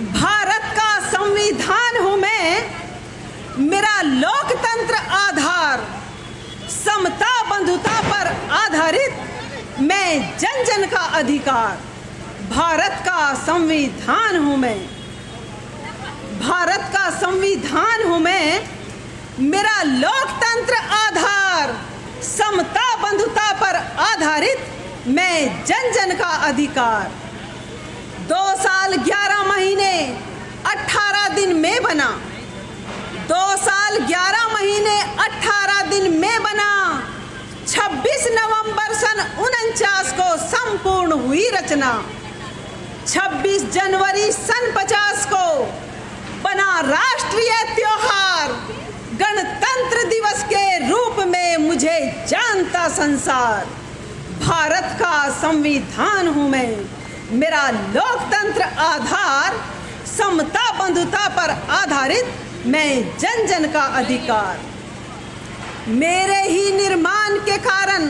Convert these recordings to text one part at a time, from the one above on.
भारत का संविधान हूँ मैं, मेरा लोकतंत्र आधार, समता बंधुता पर आधारित मैं जन जन का अधिकार। भारत का संविधान हूँ मैं, भारत का संविधान हूँ मैं, मेरा लोकतंत्र आधार, समता बंधुता पर आधारित मैं जन जन का अधिकार। 2 साल 11 महीने 18 दिन में बना, 2 साल 11 महीने 18 दिन में बना। 26 नवंबर सन 49 को संपूर्ण हुई रचना। 26 जनवरी सन 50 को बना राष्ट्रीय त्योहार। गणतंत्र दिवस के रूप में मुझे जानता संसार। भारत का संविधान हूँ मैं, मेरा लोकतंत्र आधार, समता बंधुता पर आधारित मैं जन जन का अधिकार। मेरे ही निर्माण के कारण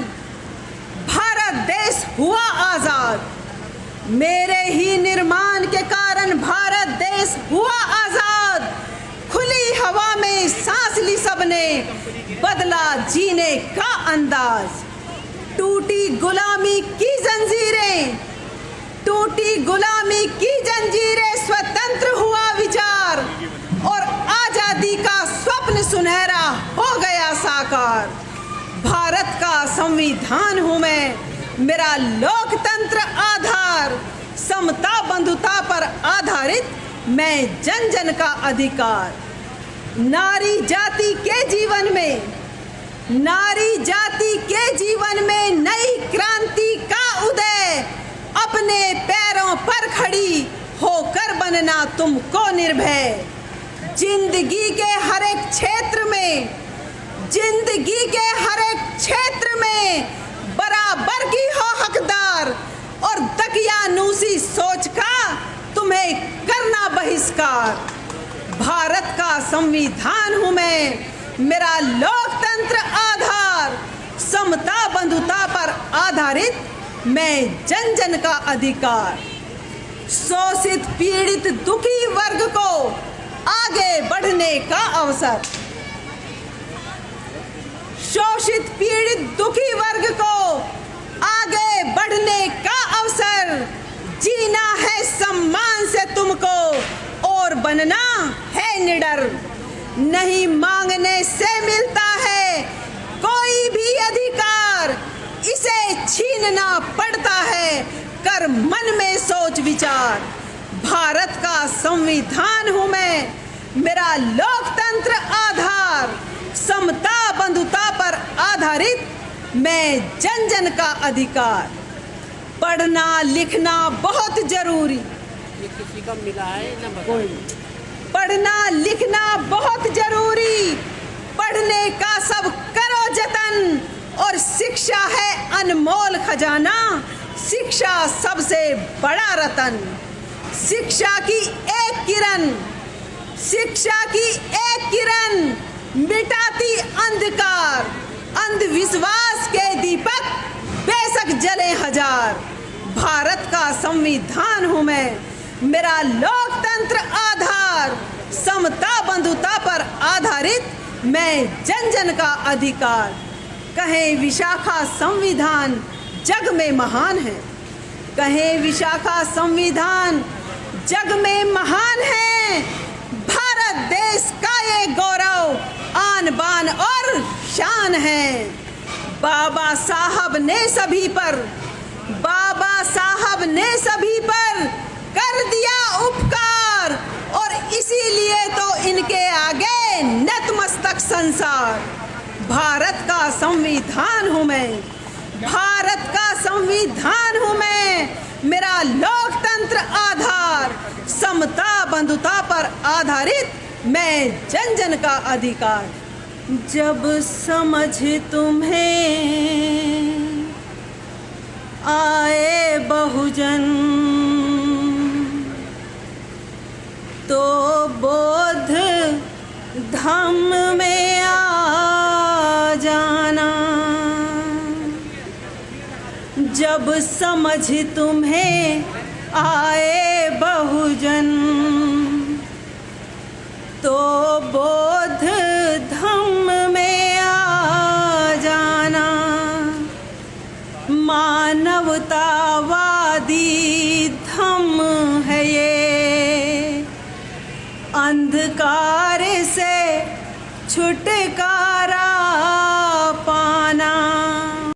भारत देश हुआ आजाद, मेरे ही निर्माण के कारण भारत देश हुआ आजाद। खुली हवा में सांस ली सबने, बदला जीने का अंदाज। टूटी गुलामी की जंजीरें, टूटी गुलामी की जंजीरें, स्वतंत्र हुआ विचार और आजादी का स्वप्न सुनहरा हो गया साकार। भारत का संविधान हूँ मैं, मेरा लोकतंत्र आधार, समता बंधुता पर आधारित मैं जन जन का अधिकार। नारी जाति के जीवन में, नारी जाति के जीवन में नई क्रांति का उदय। अपने पैरों पर खड़ी होकर बनना तुमको निर्भय। जिंदगी के हर एक क्षेत्र में, जिंदगी के हर एक क्षेत्र में बराबर की हो हकदार और दकियानूसी सोच का तुम्हें करना बहिष्कार। भारत का संविधान हूँ मैं, मेरा लोकतंत्र आधार, समता बंधुता पर आधारित मैं जन जन का अधिकार। शोषित पीड़ित दुखी वर्ग को आगे बढ़ने का अवसर, शोषित पीड़ित दुखी वर्ग को आगे बढ़ने का अवसर। जीना है सम्मान से तुमको और बनना है निडर। नहीं मांगने से मिलता है कोई भी अधिकार, इसे छीनना पड़ता है कर मन में सोच विचार। भारत का संविधान हूँ मैं, मेरा लोकतंत्र आधार, समता बंधुता पर आधारित मैं जन जन का अधिकार। पढ़ना लिखना बहुत जरूरी, ये किसी का मिला है ना कोई पढ़ना लिखना बहुत जरूरी। पढ़ने का सब करो जतन और शिक्षा है अनमोल खजाना, शिक्षा सबसे बड़ा रतन। शिक्षा की एक किरण, शिक्षा की एक किरण मिटाती अंधकार। अंधविश्वास के दीपक बेशक जले हजार। भारत का संविधान हूँ मैं, मेरा लोकतंत्र आधार, समता बंधुता पर आधारित मैं जन जन का अधिकार। कहें विशाखा संविधान जग में महान है, कहें विशाखा संविधान जग में महान है। भारत देश का ये गौरव आन बान और शान है। बाबा साहब ने सभी पर, बाबा साहब ने सभी पर कर दिया उपकार और इसीलिए तो इनके आगे नतमस्तक संसार। भारत का संविधान हूँ मैं, भारत का संविधान हूँ मैं, मेरा लोकतंत्र आधार, समता बंधुता पर आधारित मैं जन जन का अधिकार। जब समझ तुम्हें आए बहुजन तो बोध धम्म में आ जाना। जब समझ तुम्हें आए बहुजन मानवतावादी धम्म है ये, अंधकार से छुटकारा